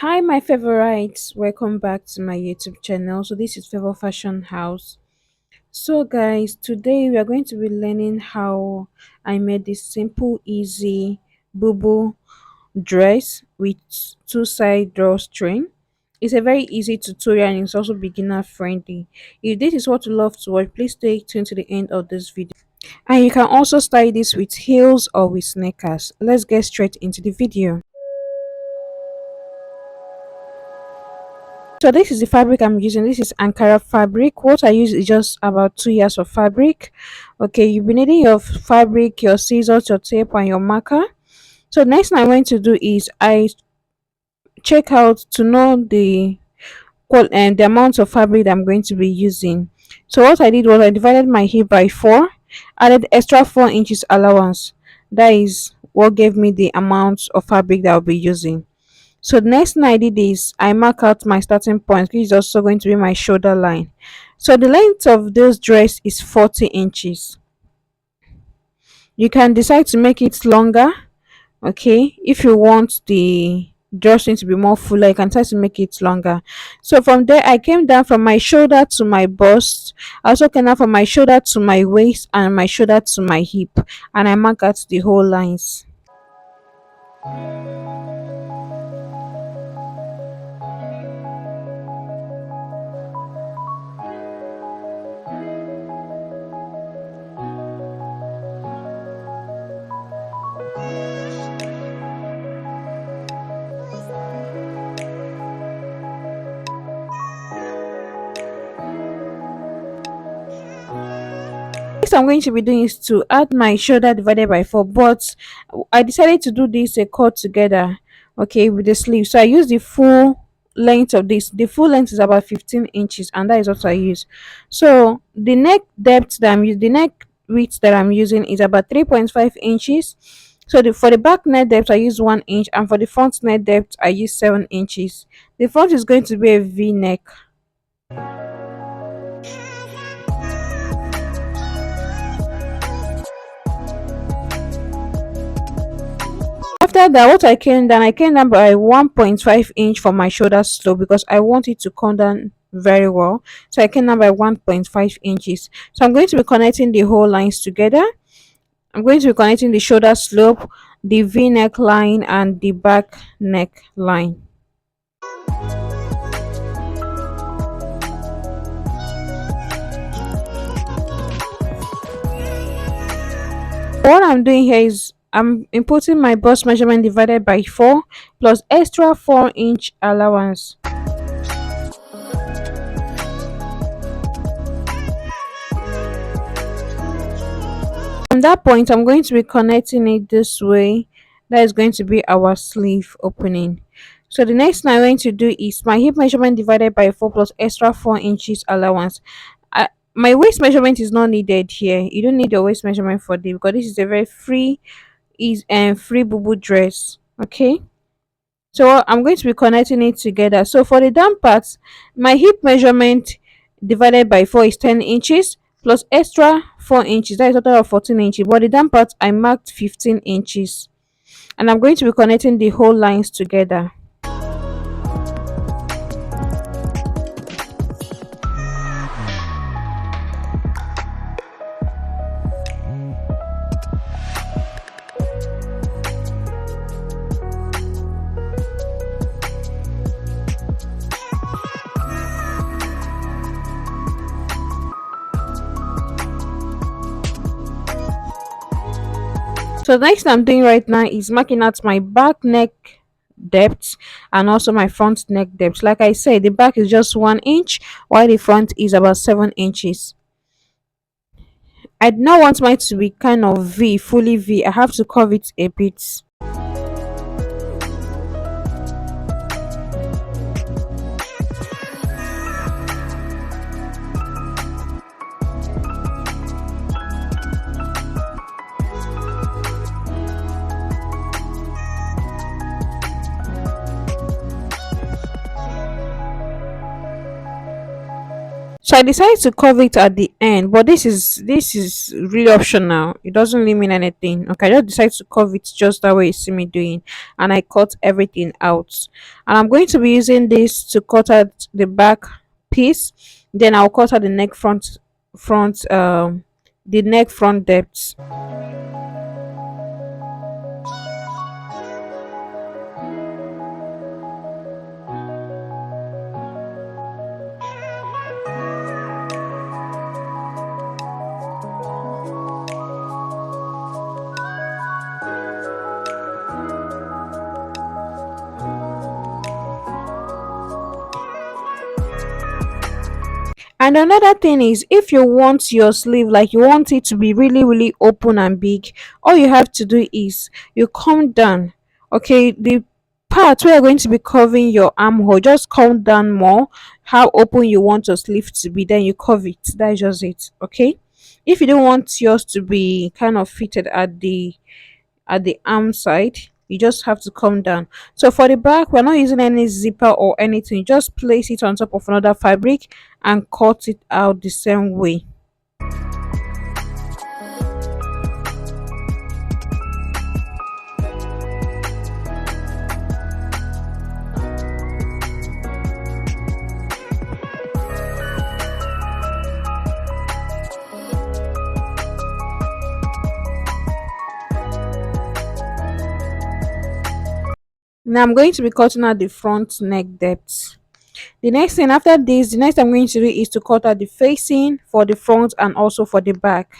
Hi, my favorites. Welcome back to my YouTube channel. So, this is Favor Fashion House. So, guys, today we are going to be learning how I made this simple, easy Bubu dress with two-side drawstring. It's a very easy tutorial and it's also beginner friendly. If this is what you love to watch, please stay tuned to the end of this video. And you can also style this with heels or with sneakers. Let's get straight into the video. So this is the fabric I'm using. This is Ankara fabric. What I use is just about 2 years of fabric. Okay, you'll be needing your fabric, your scissors, your tape, and your marker. So next thing I'm going to do is I check out to know the amount of fabric that I'm going to be using. So what I did was I divided my hip by 4, added extra 4 inches allowance. That is what gave me the amount of fabric that I'll be using. So the next thing I did is I mark out my starting point, which is also going to be my shoulder line. So the length of this dress is 40 inches. You can decide to make it longer. Okay, if you want the drawstring to be more fuller, you can try to make it longer. So from there I came down from my shoulder to my bust. I also came down from my shoulder to my waist and my shoulder to my hip, and I mark out the whole lines. Next I'm going to be doing is to add my shoulder divided by 4, but I decided to do this a cut together, okay, with the sleeve. So I use the full length of this. The full length is about 15 inches, and that is what I use. So the neck depth that I'm using, the neck width that I'm using is about 3.5 inches. So for the back neck depth I use 1 inch, and for the front neck depth I use 7 inches. The front is going to be a V neck. After that, what I came down by 1.5 inch for my shoulder slope because I want it to come down very well. So I came down by 1.5 inches. So I'm going to be connecting the whole lines together. I'm going to be connecting the shoulder slope, the V neck line, and the back neck line. What I'm doing here is I'm inputting my bust measurement divided by 4 plus extra 4-inch allowance. From that point, I'm going to be connecting it this way. That is going to be our sleeve opening. So the next thing I'm going to do is my hip measurement divided by 4 plus extra 4 inches allowance. My waist measurement is not needed here. You don't need your waist measurement for this because this is a very free Bubu dress. Okay, so I'm going to be connecting it together. So for the down part, my hip measurement divided by 4 is 10 inches plus extra 4 inches. That is a total of 14 inches. But the down part I marked 15 inches, and I'm going to be connecting the whole lines together. So the next thing I'm doing right now is marking out my back neck depth and also my front neck depth. Like I said, the back is just 1 inch while the front is about 7 inches. I do not want mine to be kind of V, fully V. I have to curve it a bit. So I decided to curve it at the end, but this is really optional. It doesn't really mean anything. Okay, I just decided to curve it just that way you see me doing, and I cut everything out. And I'm going to be using this to cut out the back piece. Then I'll cut out the neck front depth. And another thing is, if you want your sleeve, like you want it to be really, really open and big, all you have to do is you come down. Okay, the part where you're going to be covering your armhole, just come down more. How open you want your sleeve to be, then you curve it. That's just it. Okay. If you don't want yours to be kind of fitted at the arm side, you just have to come down. So for the back, we're not using any zipper or anything. Just place it on top of another fabric and cut it out the same way. Now I'm going to be cutting out the front neck depth. The next thing after this, the next I'm going to do is to cut out the facing for the front and also for the back.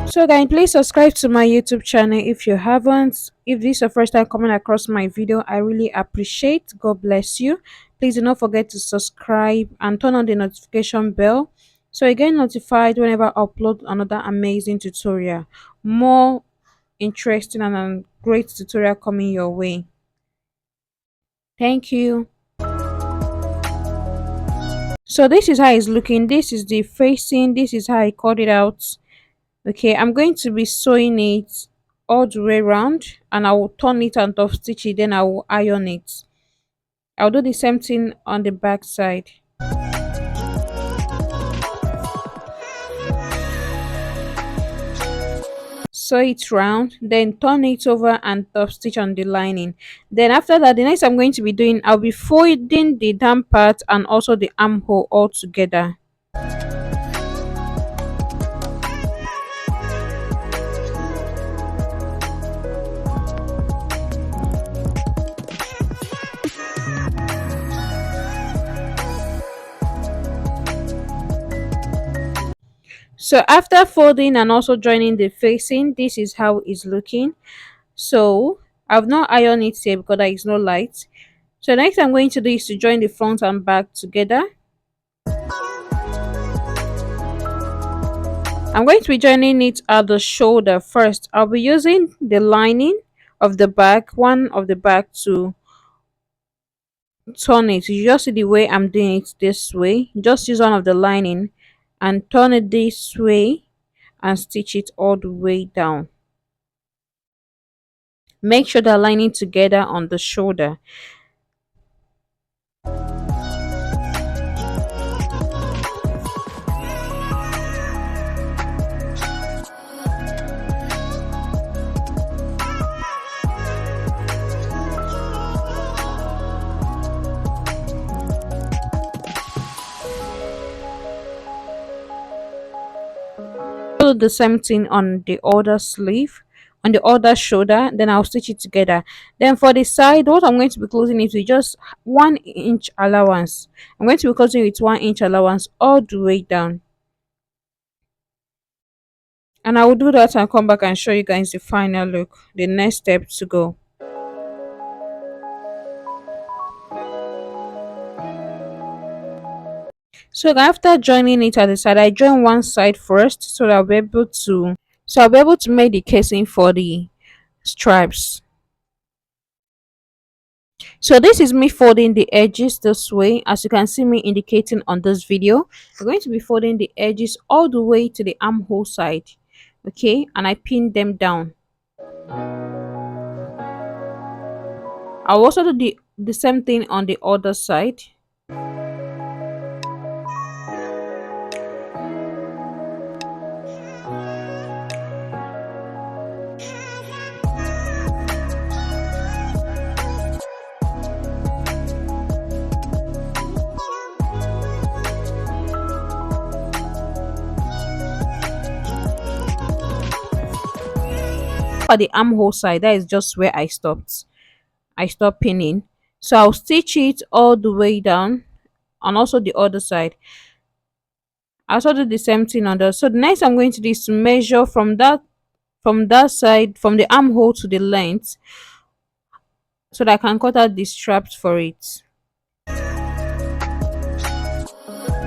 So guys, please subscribe to my YouTube channel if you haven't. If this is your first time coming across my video, I really appreciate. God bless you. Please do not forget to subscribe and turn on the notification bell so you get notified whenever I upload another amazing tutorial. More interesting and great tutorial coming your way. Thank you. So this is how it's looking. This is the facing. This is how I cut it out. Okay, I'm going to be sewing it all the way around, and I will turn it and top stitch it, then I will iron it. I'll do the same thing on the back side. Sew it round, then turn it over and top stitch on the lining. Then after that, the next I'm going to be doing, I'll be folding the down part and also the armhole all together. So after folding and also joining the facing, this is how it's looking. So I've not ironed it here because there is no light. So next I'm going to do is to join the front and back together. I'm going to be joining it at the shoulder first. I'll be using the lining of the back, one of the back, to turn it. You just see the way I'm doing it this way. Just use one of the lining and turn it this way and stitch it all the way down. Make sure they're lining together on the shoulder. Do the same thing on the other sleeve, on the other shoulder, then I'll stitch it together. Then for the side, what I'm going to be closing it with just 1 inch allowance. I'm going to be closing with 1 inch allowance all the way down. And I will do that and come back and show you guys the final look, the next step to go. So after joining it at the side, I join one side first so that I'll be able to make the casing for the stripes. So this is me folding the edges this way, as you can see me indicating on this video. I'm going to be folding the edges all the way to the armhole side, okay, and I pin them down. I'll also do the same thing on the other side. For the armhole side, that is just where I stopped pinning. So I'll stitch it all the way down, and also the other side. I also do the same thing on the. So the next I'm going to do is to measure from that side, from the armhole to the length, so that I can cut out the straps for it.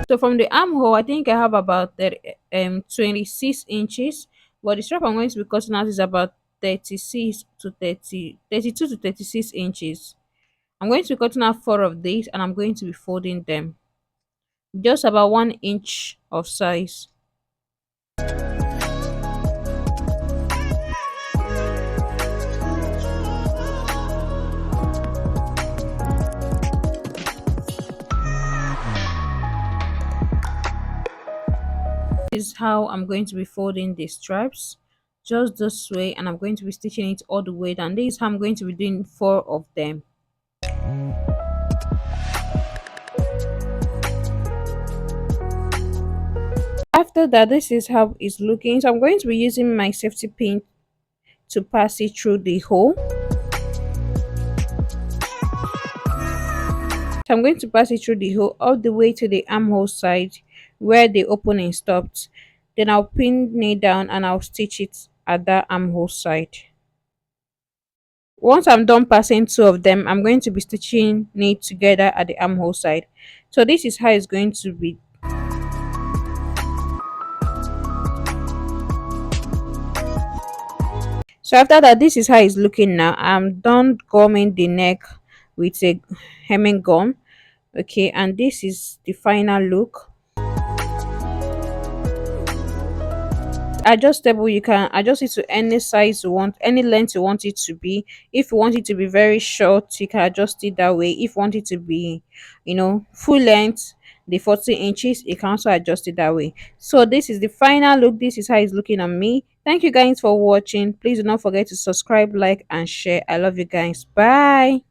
So from the armhole, I think I have about 26 inches, but the strap I'm going to be cutting out is about 36 to 32 to 36 inches. I'm going to be cutting out four of these, and I'm going to be folding them just about 1 inch of size. This is how I'm going to be folding the stripes, just this way, and I'm going to be stitching it all the way down. This is how I'm going to be doing four of them. After that, this is how it's looking. So I'm going to be using my safety pin to pass it through the hole. So I'm going to pass it through the hole all the way to the armhole side where the opening stopped. Then I'll pin it down and I'll stitch it at that armhole side. Once I'm done passing two of them, I'm going to be stitching it together at the armhole side. So this is how it's going to be. So after that, this is how it's looking now. I'm done gumming the neck with a hemming gum, okay, and this is the final look. Adjustable, you can adjust it to any size you want, any length you want it to be. If you want it to be very short, you can adjust it that way. If you want it to be, full length, the 40 inches, you can also adjust it that way. So this is the final look. This is how it's looking on me. Thank you guys for watching. Please do not forget to subscribe, like, and share. I love you guys. Bye.